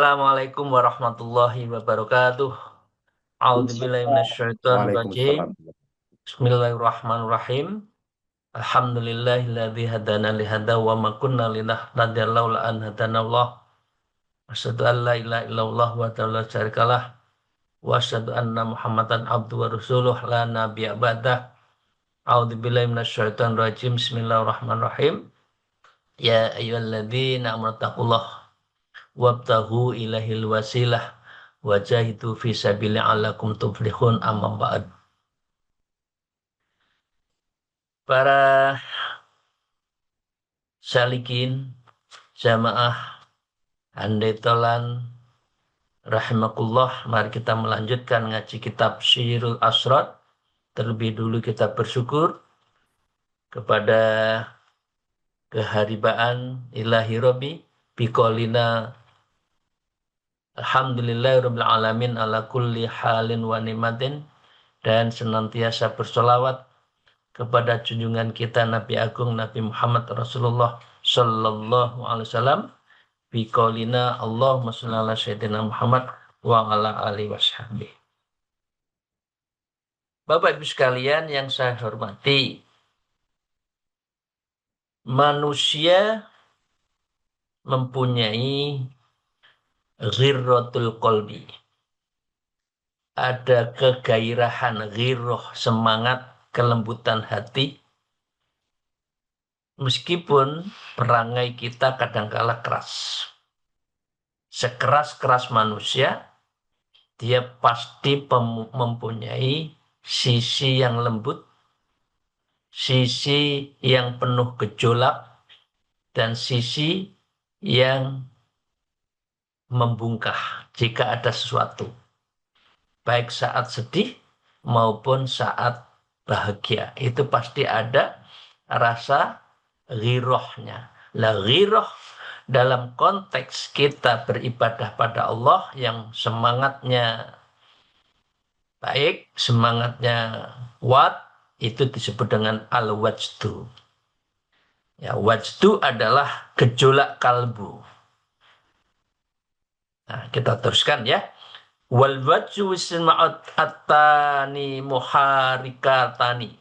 Assalamualaikum warahmatullahi wabarakatuh. A'udzubillahi minasyaitonirrajim. Waalaikumsalam. Bismillahirrahmanirrahim. Alhamdulillahilladzi hadana li hadza wa ma kunna linahtadiya laula an hadanallah. Asyhadu an la ilaha illallah wa la syarikalah wa asyhadu anna Muhammadan abduhu wa rasuluh la nabiyya ba'dah. A'udzubillahi minasyaitonirrajim. Bismillahirrahmanirrahim. Ya ayyuhalladzina amanu taqullaha wabtahu ilahil wasilah wajahidu fi sabili alakum tuflihun amma ba'd. Para salikin jamaah andai tolan rahimakumullah, mari kita melanjutkan ngaji kitab Syi'rul Asrar. Terlebih dulu kita bersyukur kepada keharibaan ilahi Rabbi biqolina alhamdulillahirabbil alamin ala kulli halin wa nimatin, dan senantiasa bersolawat kepada junjungan kita Nabi Agung Nabi Muhammad Rasulullah Sallallahu Alaihi Wasallam biqaulina Allahumma sholli ala sayyidina Muhammad wa ala alihi washabihi. Bapak Ibu sekalian yang saya hormati, manusia mempunyai ghirratul qalbi. Ada kegairahan, ghirrah, semangat, kelembutan hati. Meskipun perangai kita kadangkala keras. Sekeras-keras manusia, dia pasti mempunyai sisi yang lembut, sisi yang penuh gejolak, dan sisi yang membungkah jika ada sesuatu. Baik saat sedih maupun saat bahagia. Itu pasti ada rasa ghirahnya. Lah ghirah dalam konteks kita beribadah pada Allah yang semangatnya baik, semangatnya kuat, itu disebut dengan al-wajdu. Ya, wajdu adalah gejolak kalbu. Nah, kita teruskan ya. Wal wajhu wisma'at attani muharikatani.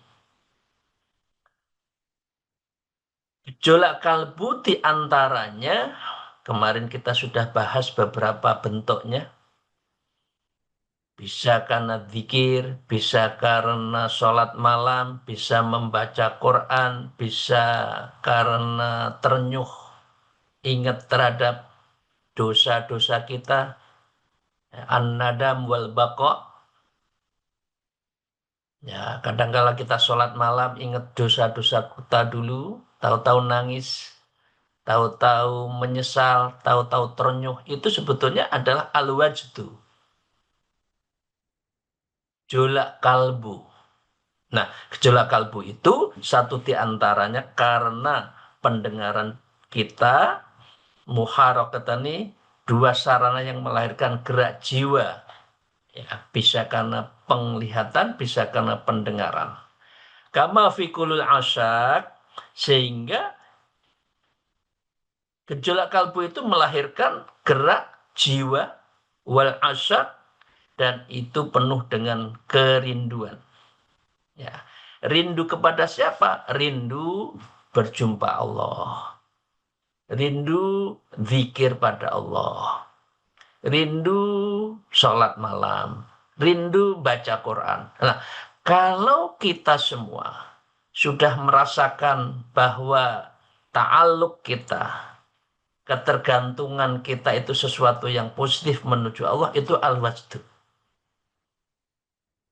Gejolak kalbu diantaranya, kemarin kita sudah bahas beberapa bentuknya. Bisa karena zikir, bisa karena sholat malam, bisa membaca Quran, bisa karena ternyuh, ingat terhadap dosa-dosa kita, an-nadam wal baqa. Ya, kadang-kala kita sholat malam ingat dosa-dosa kita dulu, tahu-tahu nangis, tahu-tahu menyesal, tahu-tahu ternyuh. Itu sebetulnya adalah al-wajdu, gejolak kalbu. Nah, gejolak kalbu itu satu di antaranya karena pendengaran kita, muharakatani, dua sarana yang melahirkan gerak jiwa. Ya, bisa karena penglihatan, bisa karena pendengaran. Kama fi kulul asyak, sehingga gejolak kalbu itu melahirkan gerak jiwa wal asyak, dan itu penuh dengan kerinduan. Ya, rindu kepada siapa? Rindu berjumpa Allah. Rindu zikir pada Allah. Rindu sholat malam. Rindu baca Quran. Nah, kalau kita semua sudah merasakan bahwa ta'aluk kita, ketergantungan kita itu sesuatu yang positif menuju Allah, itu al-wajdu.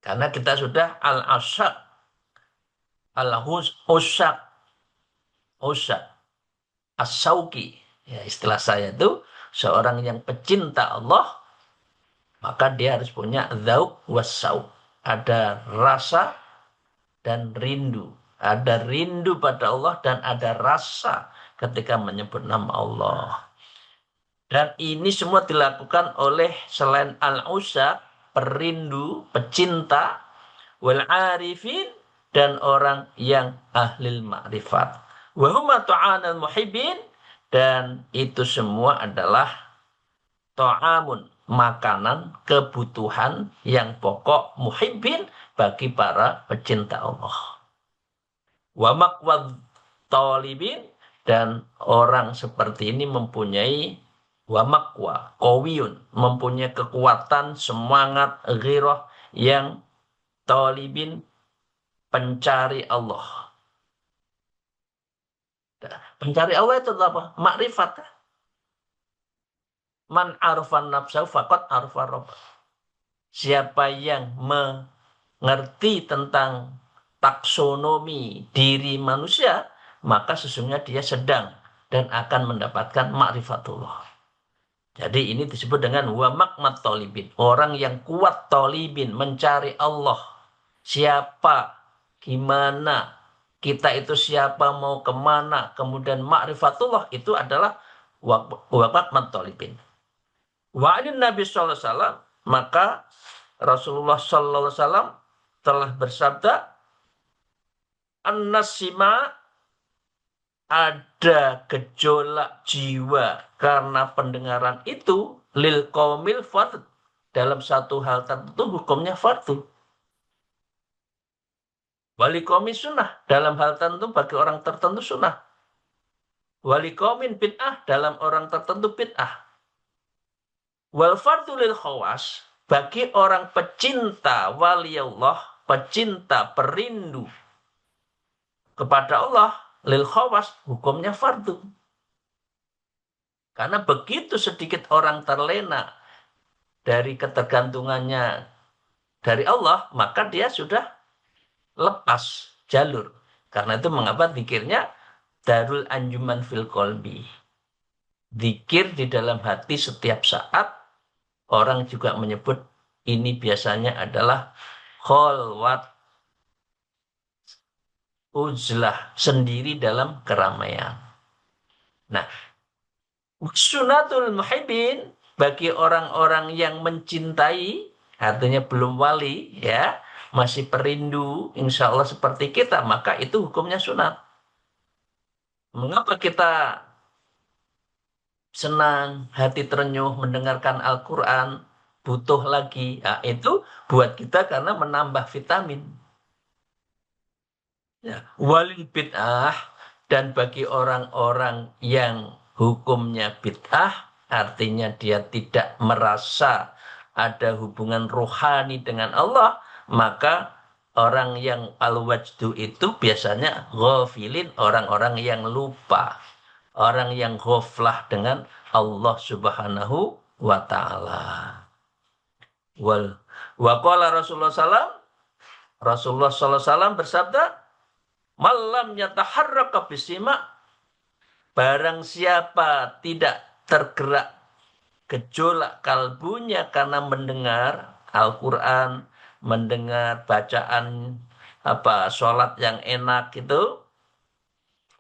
Karena kita sudah al-asyak, al-usak, as-sauki. Ya, istilah saya itu seorang yang pecinta Allah, maka dia harus punya dzauq was-sauq. Ada rasa dan rindu. Ada rindu pada Allah dan ada rasa ketika menyebut nama Allah. Dan ini semua dilakukan oleh selain al-usak, perindu, pecinta, wal arifin, dan orang yang ahlil ma'rifat. Wa huma ta'anal muhibbin, dan itu semua adalah ta'amun, makanan, kebutuhan yang pokok muhibbin bagi para pecinta Allah. Wa makwad talibin, dan orang seperti ini mempunyai wa makwa, kawiyun, mempunyai kekuatan, semangat, ghirah yang talibin, pencari Allah. Pencari Allah itu apa? Makrifat. Man arfan nafsahu faqad arfa rabbah. Siapa yang mengerti tentang taksonomi diri manusia, maka sesungguhnya dia sedang dan akan mendapatkan ma'rifatullah. Jadi ini disebut dengan wa makmat tolibin. Orang yang kuat tolibin, mencari Allah. Siapa, gimana, kita itu siapa, mau kemana, kemudian ma'rifatullah itu adalah wa makmat tolibin. Wa'alin Nabi Sallallahu Alaihi Wasallam, maka Rasulullah Sallallahu Alaihi Wasallam telah bersabda, an-nasima, ada gejolak jiwa karena pendengaran itu lil qaumil fard, dalam satu hal tertentu hukumnya fardu. Wali qaumi sunnah, dalam hal tertentu bagi orang tertentu sunnah. Wali qaumin bid'ah, dalam orang tertentu bid'ah. Wal fardu lil khawas, bagi orang pecinta wali Allah, pecinta perindu kepada Allah, lil khawas, hukumnya fardu. Karena begitu sedikit orang terlena dari ketergantungannya dari Allah, maka dia sudah lepas jalur. Karena itu mengapa zikirnya darul anjuman fil qalbi. Zikir di dalam hati setiap saat. Orang juga menyebut ini biasanya adalah kholwat, uzlah, sendiri dalam keramaian. Nah, sunatul muhibbin, bagi orang-orang yang mencintai, artinya belum wali, ya, masih perindu, insya Allah seperti kita, maka itu hukumnya sunat. Mengapa kita senang, hati terenyuh mendengarkan Al-Quran, butuh lagi? Nah, itu buat kita karena menambah vitamin. Ya, walil bid'ah, dan bagi orang-orang yang hukumnya bid'ah, artinya dia tidak merasa ada hubungan rohani dengan Allah, maka orang yang al-wajdu itu biasanya ghafilin, orang-orang yang lupa, orang yang ghaflah dengan Allah Subhanahu wa taala. Wal wa qala Rasulullah sallam, Rasulullah sallallahu alaihi wasallam bersabda, malam yataharraka bisima, barang siapa tidak tergerak gejolak kalbunya karena mendengar Al-Quran, mendengar bacaan sholat yang enak itu,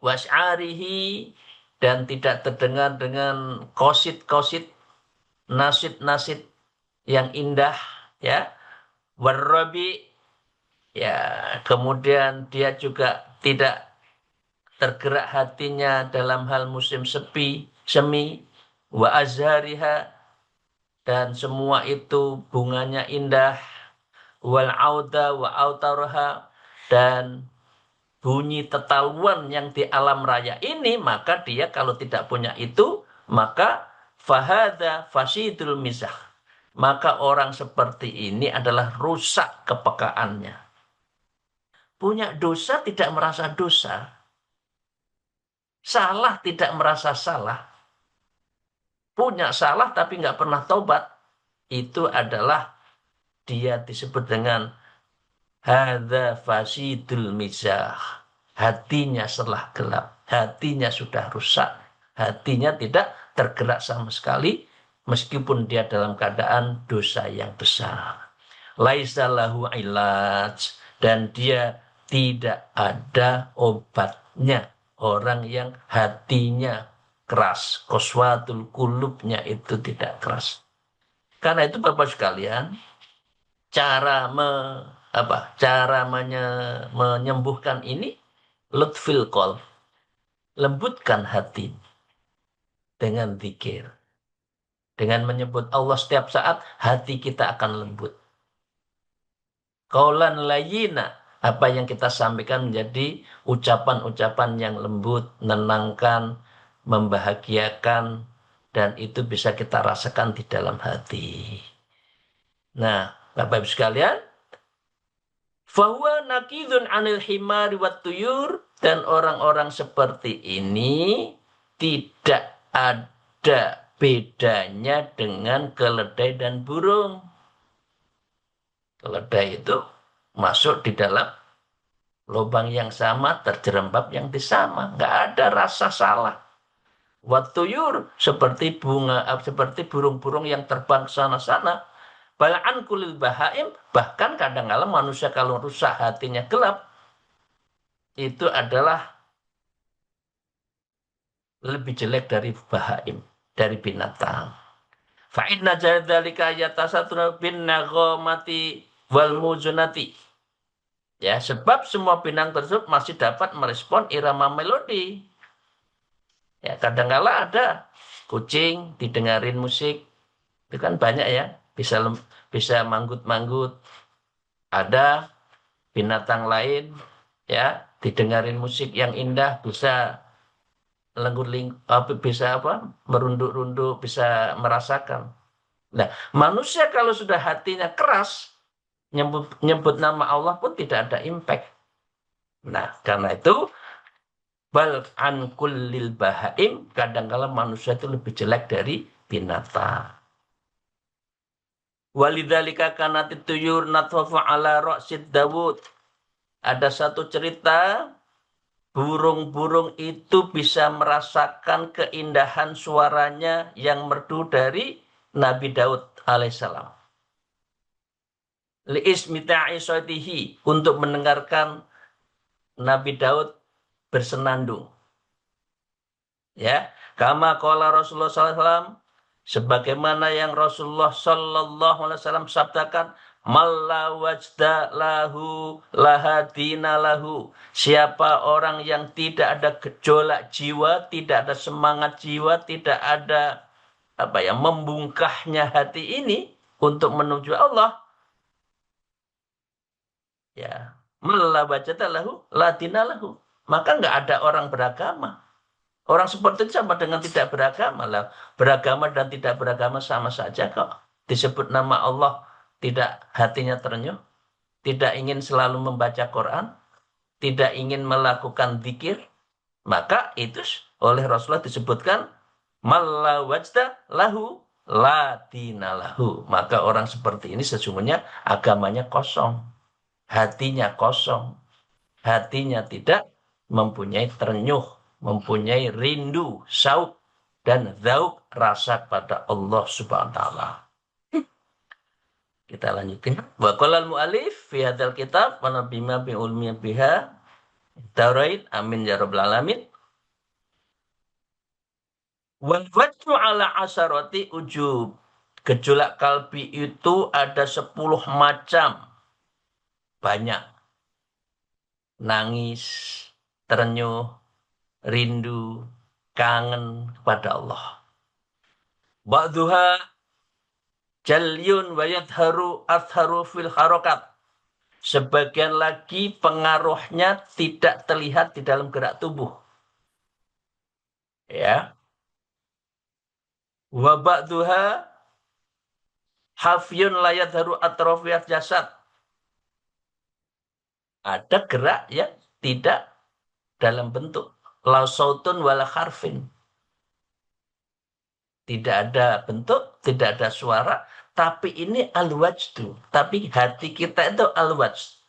was'arihi, dan tidak terdengar dengan kosid-kosid, nasid-nasid yang indah, ya, warrabi, ya, kemudian dia juga tidak tergerak hatinya dalam hal musim sepi, semi, wa azhariha, dan semua itu bunganya indah, wal auda wa autarha, dan bunyi tetaluan yang di alam raya ini, maka dia kalau tidak punya itu, maka fahada fasidul mizah, maka orang seperti ini adalah rusak kepekaannya. Punya dosa tidak merasa dosa, salah tidak merasa salah, punya salah tapi nggak pernah taubat, itu adalah dia disebut dengan hadza fasidul mizah. Hatinya setelah gelap, hatinya sudah rusak, hatinya tidak tergerak sama sekali, meskipun dia dalam keadaan dosa yang besar. Laisa lahu ilaj, dan dia tidak ada obatnya. Orang yang hatinya keras, qaswatul qulubnya itu tidak keras. Karena itu Bapak sekalian, cara menyembuhkan ini lutfil qalb, lembutkan hati dengan zikir. Dengan menyebut Allah setiap saat, hati kita akan lembut. Qaulan layyina, apa yang kita sampaikan menjadi ucapan-ucapan yang lembut, menenangkan, membahagiakan, dan itu bisa kita rasakan di dalam hati. Nah, Bapak Ibu sekalian, fahuwa nakidun anil himari wat tuyur, dan orang-orang seperti ini tidak ada bedanya dengan keledai dan burung. Keledai itu masuk di dalam lubang yang sama, terjerembab yang di sama. Nggak ada rasa salah. Watuyur seperti bunga, seperti burung-burung yang terbang sana-sana. Balaan kulil bahaim, bahkan kadang-kadang manusia kalau rusak hatinya gelap, itu adalah lebih jelek dari bahaim, dari binatang. Fa'inna jadzalika yatasatuna bin nagomati wal muzunati. Ya, sebab semua binatang tersebut masih dapat merespon irama melodi. Ya, kadang-kala ada kucing didengarin musik, itu kan banyak ya, bisa bisa manggut-manggut. Ada binatang lain ya, didengarin musik yang indah bisa bisa apa? Merunduk-runduk, bisa merasakan. Nah, manusia kalau sudah hatinya keras, nyebut nyebut nama Allah pun tidak ada impact. Nah, karena itu bal an kullil bahaim, kadang-kala manusia itu lebih jelek dari binatang. Walidzalika kanat tuyur natwafu ala ra'sid Dawud. Ada satu cerita, burung-burung itu bisa merasakan keindahan suaranya yang merdu dari Nabi Daud alaihissalam. Li'ismita'i soitihi, untuk mendengarkan Nabi Daud bersenandung. Ya, kama qala Rasulullah SAW, sebagaimana yang Rasulullah Sallallahu Alaihi Wasallam sabdakan, malla wajda lahu lahadina lahu, siapa orang yang tidak ada gejolak jiwa, tidak ada semangat jiwa, tidak ada membungkahnya hati ini untuk menuju Allah, ya, malla wajda lahu lahadina lahu, maka nggak ada orang beragama. Orang seperti itu sama dengan tidak beragama lah. Beragama dan tidak beragama sama saja kok. Disebut nama Allah, tidak hatinya terenyuh, tidak ingin selalu membaca Quran, tidak ingin melakukan zikir, maka itu oleh Rasulullah disebutkan malla wajda lahu la dina lahu. Maka orang seperti ini sesungguhnya agamanya kosong, hatinya kosong, hatinya tidak mempunyai terenyuh, mempunyai rindu, sauk, dan zauk rasa pada Allah Subhanahu wa taala. Kita lanjutin. Wa qala al-mu'allif fi hadzal kitab wa nabima bi ulmi biha darain amin ya rabbal alamin. Wal wajhu ala asarati ujub. Gejolak kalbi itu ada 10 macam. Banyak. Nangis, terenyuh, rindu, kangen kepada Allah. Ba'duha jalyun wa yadharu atharu fil harokat. Sebagian lagi pengaruhnya tidak terlihat di dalam gerak tubuh. Ya. Wa ba'duha hafyun la yadharu atrofiyat jasad. Ada gerak yang tidak dalam bentuk lausautun wala harfin. Tidak ada bentuk, tidak ada suara, tapi ini al-wajdu. Tapi hati kita itu al-wajd.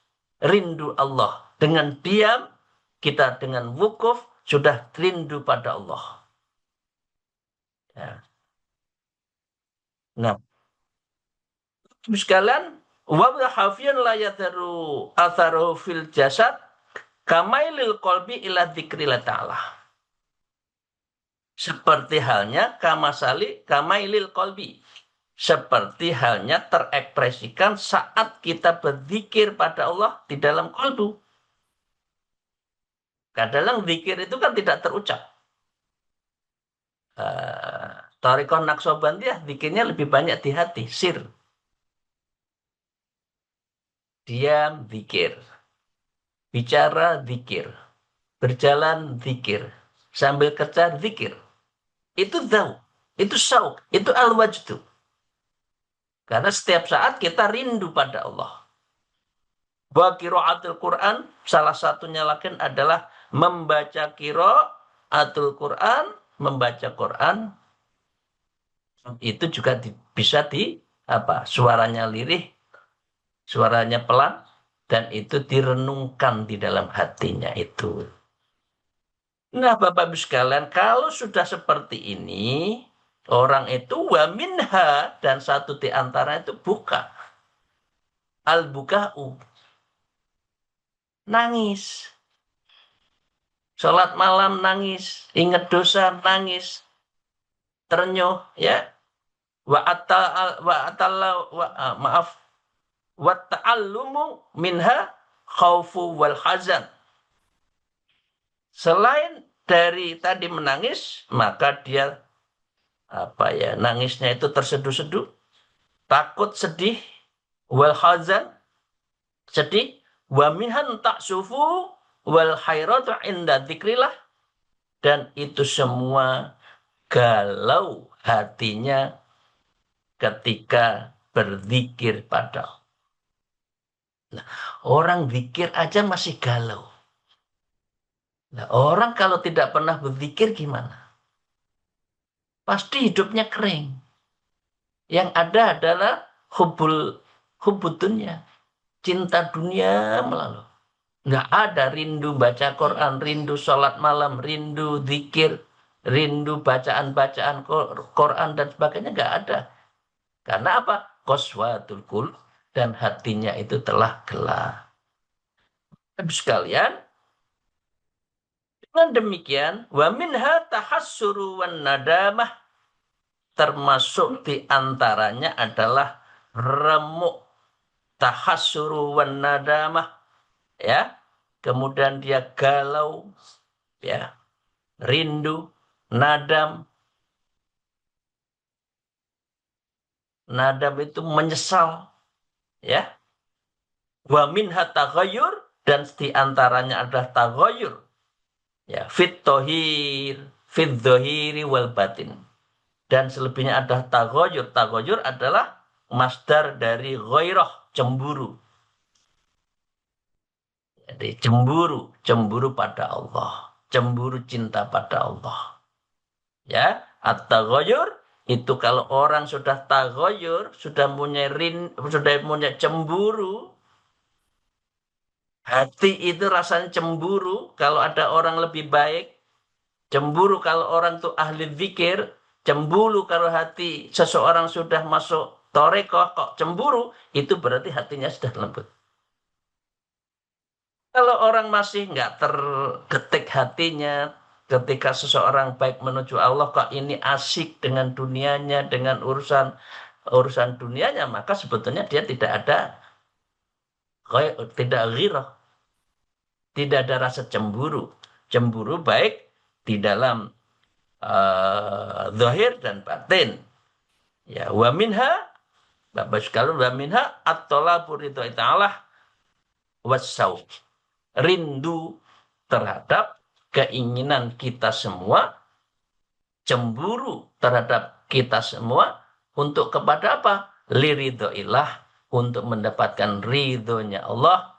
Rindu Allah. Dengan diam, kita dengan wukuf, sudah rindu pada Allah. Ya. Nah, sekalian, wabda hafiyan la yataru atharu fil jasad kamailil qalbi ila dzikrillah ta'ala. Seperti halnya kamailil qalbi. Seperti halnya terekspresikan saat kita berzikir pada Allah di dalam kalbu. Kadang zikir itu kan tidak terucap. Thariqah Naqsyabandiyah zikirnya lebih banyak di hati, sir. Diam zikir, bicara zikir, berjalan zikir, sambil kerja zikir. Itu dzauq, itu syauq, itu al-wajdu. Karena setiap saat kita rindu pada Allah. Wa qiraatul Quran, salah satunya lagi adalah membaca qiraatul Quran, membaca Quran itu juga bisa di apa? Suaranya lirih, suaranya pelan dan itu direnungkan di dalam hatinya itu. Nah, Bapak Ibu sekalian, kalau sudah seperti ini, orang itu wa minha dan satu di antara itu buka. Al-buka'u, nangis. Sholat malam nangis, ingat dosa nangis, ternyuh ya. Wa atal wa atalla wa, maaf, wa ta'allumu minha khaufu wal hazan. Selain dari tadi menangis, maka dia apa ya, nangisnya itu terseduh-seduh, takut, sedih, wal hazan, sedih, wa minhan ta'sufu wal hairatu inda dzikrillah, dan itu semua galau hatinya ketika berzikir pada Allah. Nah, orang zikir aja masih galau. Nah, orang kalau tidak pernah berzikir gimana? Pasti hidupnya kering. Yang ada adalah hubul dunia. Cinta dunia melalui. Nggak ada rindu baca Quran, rindu sholat malam, rindu zikir, rindu bacaan-bacaan Quran dan sebagainya. Nggak ada. Karena apa? Qaswatul qulub, dan hatinya itu telah gelap. Habis sekalian, dengan demikian, wa minha tahassuru wan nadamah, termasuk di antaranya adalah remuk, tahassuru wan nadamah, ya. Kemudian dia galau, ya, rindu, nadam. Nadam itu menyesal, ya. Wa minha taghayyur, dan di antaranya adalah taghayyur, ya, fit tohir, fit dohiri wal batin. Dan selebihnya adalah tagoyur. Tagoyur adalah masdar dari ghairah, cemburu. Jadi cemburu, cemburu pada Allah, cemburu cinta pada Allah. Ya, at-tagoyur itu kalau orang sudah tagoyur, sudah punya cemburu, hati itu rasanya cemburu kalau ada orang lebih baik, cemburu kalau orang itu ahli zikir, cemburu kalau hati seseorang sudah masuk torekoh kok cemburu, itu berarti hatinya sudah lembut. Kalau orang masih nggak tergetik hatinya, ketika seseorang baik menuju Allah kok ini asik dengan dunianya, dengan urusan urusan dunianya, maka sebetulnya dia tidak ghirah, tidak ada rasa cemburu. Cemburu baik di dalam zahir dan batin. Ya, wa minha, Bapak sekalian, wa minha at-talabu ridha ta'ala was-saum. Rindu terhadap keinginan kita semua, cemburu terhadap kita semua untuk kepada apa? Liridhoillah, untuk mendapatkan ridhonya Allah,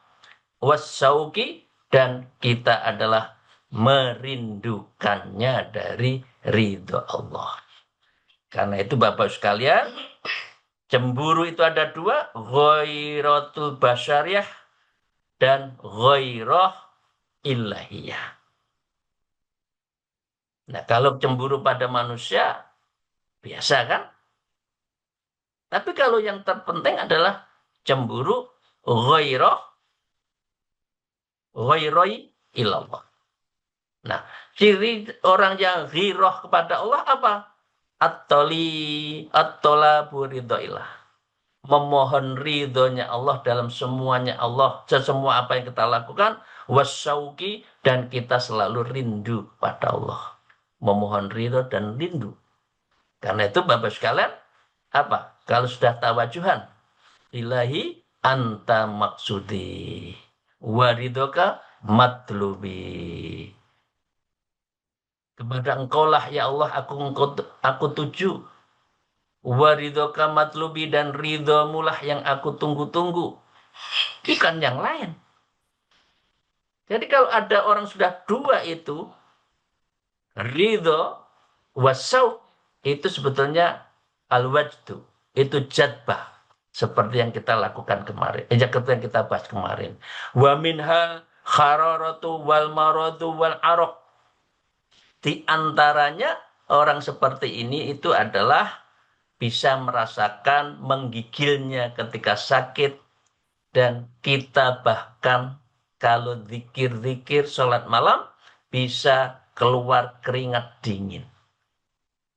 was-sauki, dan kita adalah merindukannya dari ridho Allah. Karena itu Bapak sekalian, cemburu itu ada dua, ghairatul basyariyah dan ghairah ilahiyah. Nah, kalau cemburu pada manusia, biasa kan? Tapi kalau yang terpenting adalah cemburu ghairoi ilallah. Nah, ciri orang yang ghirah kepada Allah apa? At-tolabu ridhoillah. Memohon ridhonya Allah dalam semuanya Allah, sesemua apa yang kita lakukan, wasyauki, dan kita selalu rindu pada Allah. Memohon ridho dan rindu. Karena itu Bapak sekalian, apa? Kalau sudah tawajuhan, ilahi anta maksudi, waridoka matlubi. Kepada engkaulah ya Allah aku tuju. Waridoka matlubi dan ridhomulah yang aku tunggu-tunggu. Bukan yang lain. Jadi kalau ada orang sudah dua itu, ridho wasau, itu sebetulnya al-wajdu. Itu jadbah. Seperti yang kita lakukan kemarin. Seperti yang kita bahas kemarin. Wa minha khararatu wal maradu wal arok. Di antaranya orang seperti ini itu adalah bisa merasakan menggigilnya ketika sakit, dan kita bahkan kalau zikir-zikir sholat malam bisa keluar keringat dingin.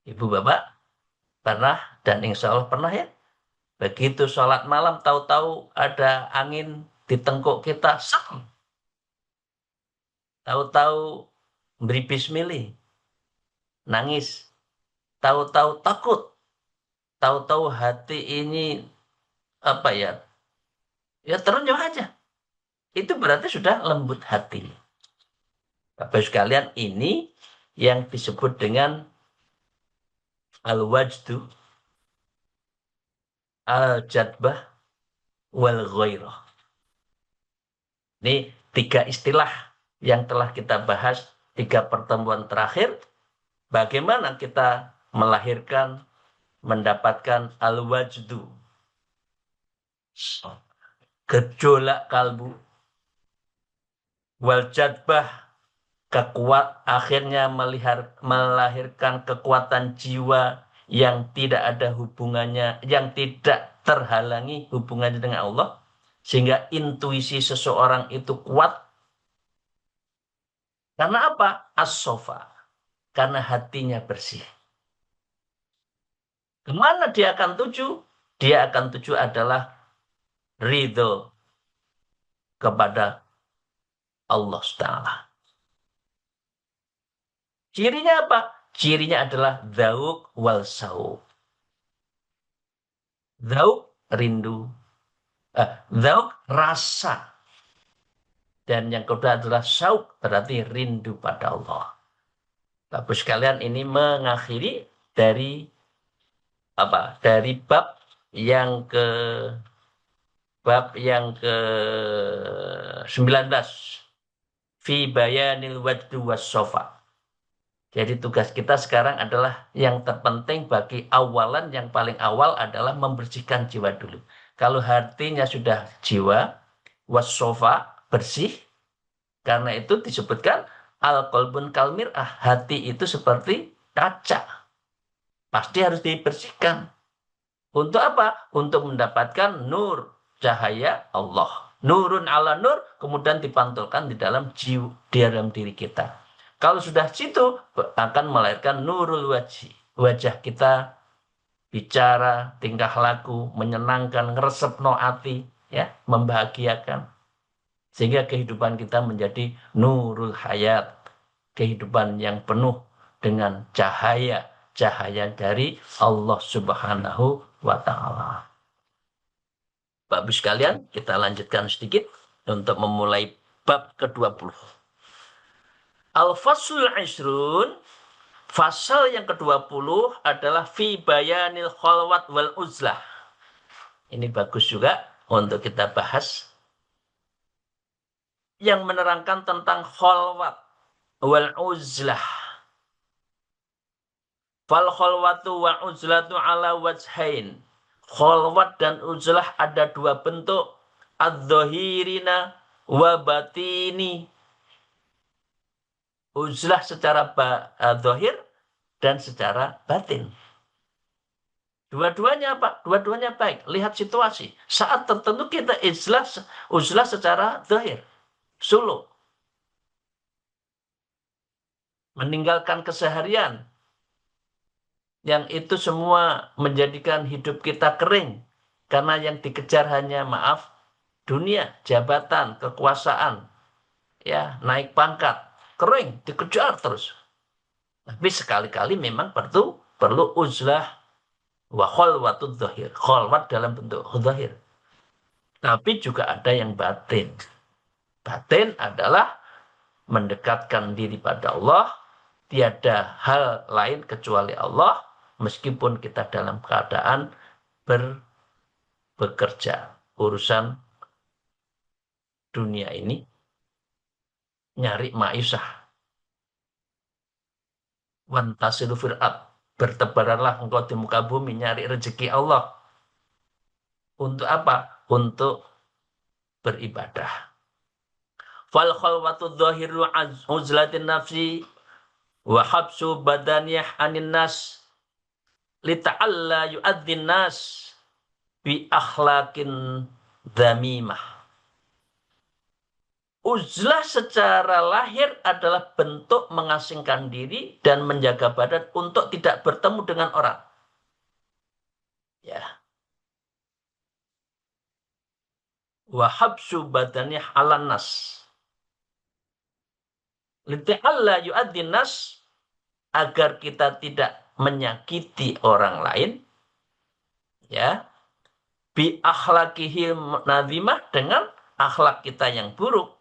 Ibu bapak pernah, dan insya Allah pernah ya, begitu sholat malam tahu-tahu ada angin di tengkuk kita, tahu-tahu beri bismillah, nangis, tahu-tahu takut, tahu-tahu hati ini apa ya, ya terenyuh aja. Itu berarti sudah lembut hati. Bapak sekalian, ini yang disebut dengan al-wajdu, al-jadbah, wal-ghairah. Ini 3 istilah yang telah kita bahas 3 pertemuan terakhir. Bagaimana kita melahirkan, mendapatkan al-wajdu, gejolak kalbu, wal-jadbah, akhirnya melahirkan kekuatan jiwa yang tidak ada hubungannya, yang tidak terhalangi hubungannya dengan Allah, sehingga intuisi seseorang itu kuat. Karena apa? As-sofa. Karena hatinya bersih. Kemana dia akan tuju? Dia akan tuju adalah ridho kepada Allah Ta'ala. Cirinya apa? Cirinya adalah dhauk wal sauk. Dhauk rindu. Dhauk rasa. Dan yang kedua adalah sauk, berarti rindu pada Allah. Bapak sekalian, ini mengakhiri dari apa? Dari bab yang ke 19. Fi bayanil wajdu was sofa. Jadi tugas kita sekarang adalah yang terpenting bagi awalan, yang paling awal adalah membersihkan jiwa dulu. Kalau hatinya sudah jiwa, wassofa, bersih, karena itu disebutkan al-qalbun kalmir'ah, hati itu seperti kaca. Pasti harus dibersihkan. Untuk apa? Untuk mendapatkan nur, cahaya Allah. Nurun ala nur, kemudian dipantulkan di dalam diri kita. Kalau sudah situ, akan melahirkan nurul wajhi. Wajah kita bicara, tingkah laku, menyenangkan, ngeresep no hati, ya, membahagiakan. Sehingga kehidupan kita menjadi nurul hayat. Kehidupan yang penuh dengan cahaya. Cahaya dari Allah Subhanahu wa Ta'ala. Bapak sekalian, kita lanjutkan sedikit untuk memulai bab ke-20. Al-Faslul Ishrun, fasal yang ke-20 adalah fi bayanil khalwat wal uzlah. Ini bagus juga untuk kita bahas. Yang menerangkan tentang khalwat wal uzlah. Fal khalwatu wal uzlatu ala wajhain. Khalwat dan uzlah ada 2 bentuk. Adz-dzahirina wa batini. Uzlah secara zahir dan secara batin. Dua-duanya apa? Dua-duanya baik. Lihat situasi. Saat tertentu kita uzlah secara zahir. Solo. Meninggalkan keseharian. Yang itu semua menjadikan hidup kita kering. Karena yang dikejar hanya, maaf, dunia, jabatan, kekuasaan. Ya, naik pangkat. Kering, dikejar terus. Tapi sekali-kali memang perlu perlu uzlah wa khalwatud dzahir. Khalwat dalam bentuk zahir. Tapi juga ada yang batin. Batin adalah mendekatkan diri pada Allah, tiada hal lain kecuali Allah, meskipun kita dalam keadaan bekerja. Urusan dunia ini, nyari maisah. Wantasilu fir'at. Bertebaranlah engkau di muka bumi, nyari rezeki Allah. Untuk apa? Untuk beribadah. Fal khalwatu dhahiru uzlatin nafsi wa habsu badaniyah anin nas lita'alla yu'adzin nas bi akhlaqin dzamimah. Uzlah secara lahir adalah bentuk mengasingkan diri dan menjaga badan untuk tidak bertemu dengan orang. Ya. Wa habsu badaniyah alan nas. Lita'alla yu'adzin nas, agar kita tidak menyakiti orang lain, ya, bi akhlaqihi nazimah, dengan akhlak kita yang buruk,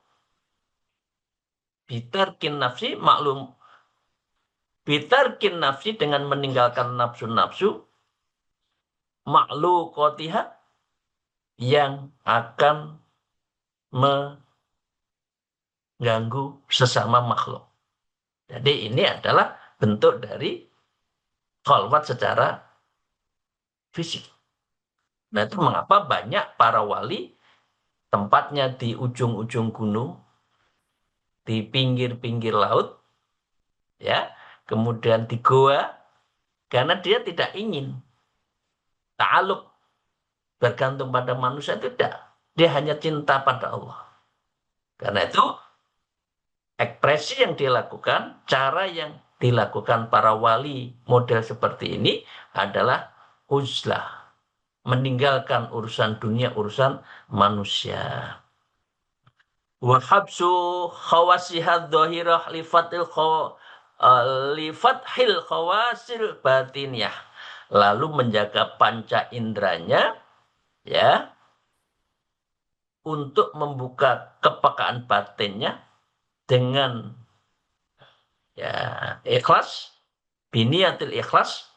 bitarkin nafsi maklum, bitarkin nafsi dengan meninggalkan nafsu-nafsu, makluqatiha yang akan mengganggu sesama makhluk. Jadi ini adalah bentuk dari khalwat secara fisik. Nah, itu mengapa banyak para wali tempatnya di ujung-ujung gunung, di pinggir-pinggir laut, ya, kemudian di goa, karena dia tidak ingin ta'aluk, bergantung pada manusia, tidak. Dia hanya cinta pada Allah. Karena itu ekspresi yang dilakukan, cara yang dilakukan para wali model seperti ini adalah uzlah, meninggalkan urusan dunia, urusan manusia. Wa habsu khawasihad dhahirah lifathil khawasil batiniyah. Lalu menjaga panca indranya, ya, untuk membuka kepekaan batinnya dengan, ya, ikhlas, biniyatil ikhlas,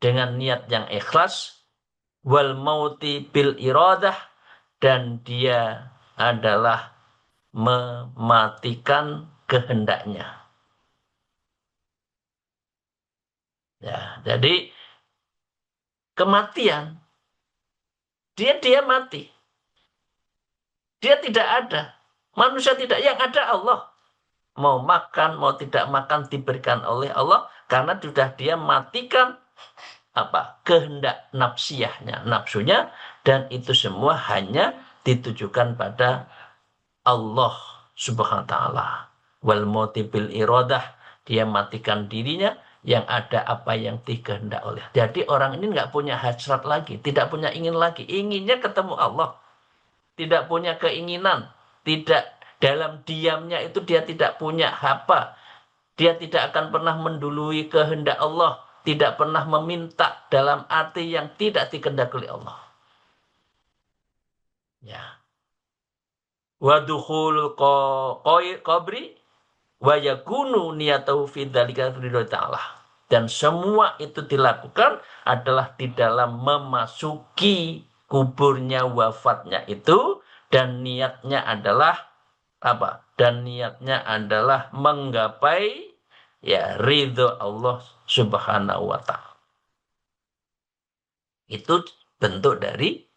dengan niat yang ikhlas, wal mauti bil iradah, dan dia adalah mematikan kehendaknya. Ya, jadi kematian, dia mati. Dia tidak ada. Manusia tidak, yang ada Allah. Mau makan, mau tidak makan diberikan oleh Allah, karena sudah dia matikan apa? Kehendak nafsiyahnya, nafsunya, dan itu semua hanya ditujukan pada Allah Subhanahu wa taala. Wal mauti bil iradah, dia matikan dirinya, yang ada apa yang dikehendak oleh. Jadi orang ini nggak punya hasrat lagi, tidak punya ingin lagi, inginnya ketemu Allah. Tidak punya keinginan, tidak, dalam diamnya itu dia tidak punya apa. Dia tidak akan pernah mendului kehendak Allah, tidak pernah meminta dalam arti yang tidak dikehendaki oleh Allah. Ya. Wa dukhul qabri wa yakunu niyatahu fi dzalika ridho ta'ala. Dan semua itu dilakukan adalah di dalam memasuki kuburnya, wafatnya itu, dan niatnya adalah apa? Dan niatnya adalah menggapai, ya, ridho Allah Subhanahu wa taala. Itu bentuk dari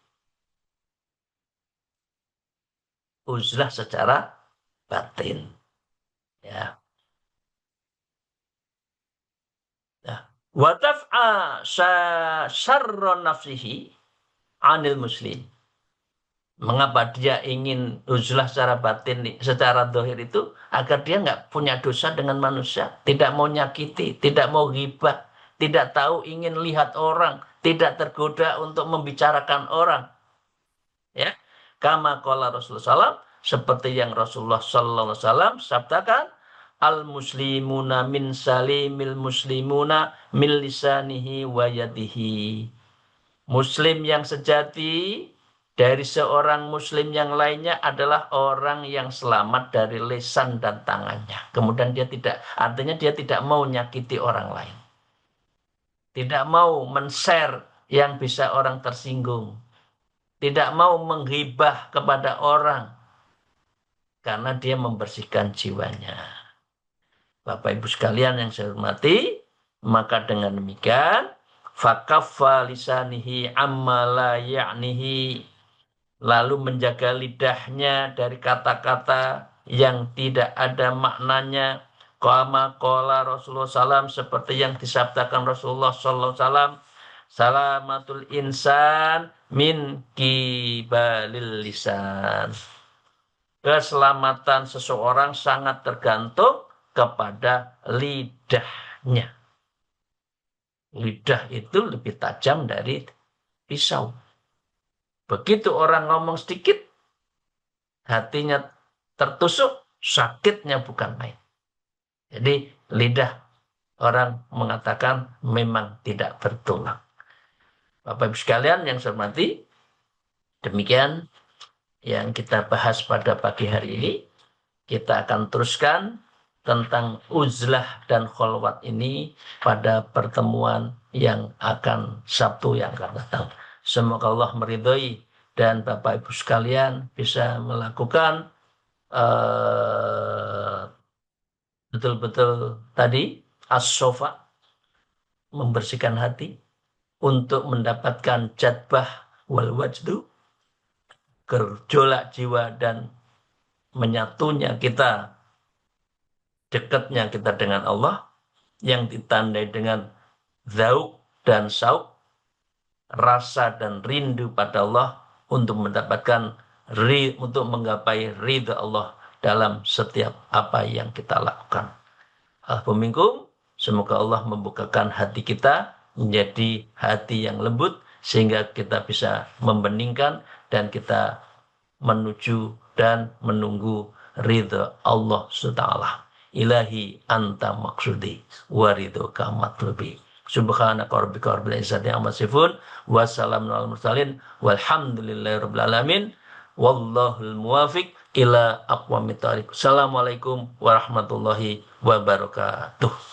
uzlah secara batin. Ya. Wa taf'a syarron nafsihi anil muslim. Mengapa dia ingin uzlah secara batin, secara zahir itu? Agar dia nggak punya dosa dengan manusia. Tidak mau nyakiti, tidak mau ghibah, tidak tahu ingin lihat orang, tidak tergoda untuk membicarakan orang. Ya, kama qala Rasulullah SAW, seperti yang Rasulullah SAW sabdakan, al muslimuna min salimil muslimuna min lisanihi wa yadihi. Muslim yang sejati dari seorang muslim yang lainnya adalah orang yang selamat dari lisan dan tangannya. Kemudian artinya dia tidak mau nyakiti orang lain. Tidak mau men-share yang bisa orang tersinggung. Tidak mau menghibah kepada orang karena dia membersihkan jiwanya. Bapak Ibu sekalian yang saya hormati, maka dengan demikian fakaffa lisanihi amma la ya'nihi, lalu menjaga lidahnya dari kata-kata yang tidak ada maknanya, kama qala Rasulullah SAW, seperti yang disabdakan Rasulullah SAW, salamatul insan min kibalil lisan. Keselamatan seseorang sangat tergantung kepada lidahnya. Lidah itu lebih tajam dari pisau. Begitu orang ngomong sedikit, hatinya tertusuk, sakitnya bukan main. Jadi lidah orang mengatakan memang tidak bertulang. Bapak Ibu sekalian yang saya hormati, demikian yang kita bahas pada pagi hari ini. Kita akan teruskan tentang uzlah dan kholwat ini pada pertemuan yang akan Sabtu yang akan datang. Semoga Allah meridhoi dan Bapak Ibu sekalian bisa melakukan betul-betul tadi as-sofa, membersihkan hati untuk mendapatkan jadbah wal wajdu, gejolak jiwa dan menyatunya kita, dekatnya kita dengan Allah yang ditandai dengan zauq dan syauq, rasa dan rindu pada Allah untuk mendapatkan untuk menggapai ridha Allah dalam setiap apa yang kita lakukan. Alhamdulillah, semoga Allah membukakan hati kita menjadi hati yang lembut sehingga kita bisa membeningkan dan kita menuju dan menunggu ridha Allah SWT. Ilahi anta maksudi wa ridhoka matlubi. Subhanaka rabbika rabbil izzati amma yasifun wa salamun alal mursalin walhamdulillahi rabbil alamin wallahul muwafiq ila aqwamit thoriq. Assalamualaikum warahmatullahi wabarakatuh.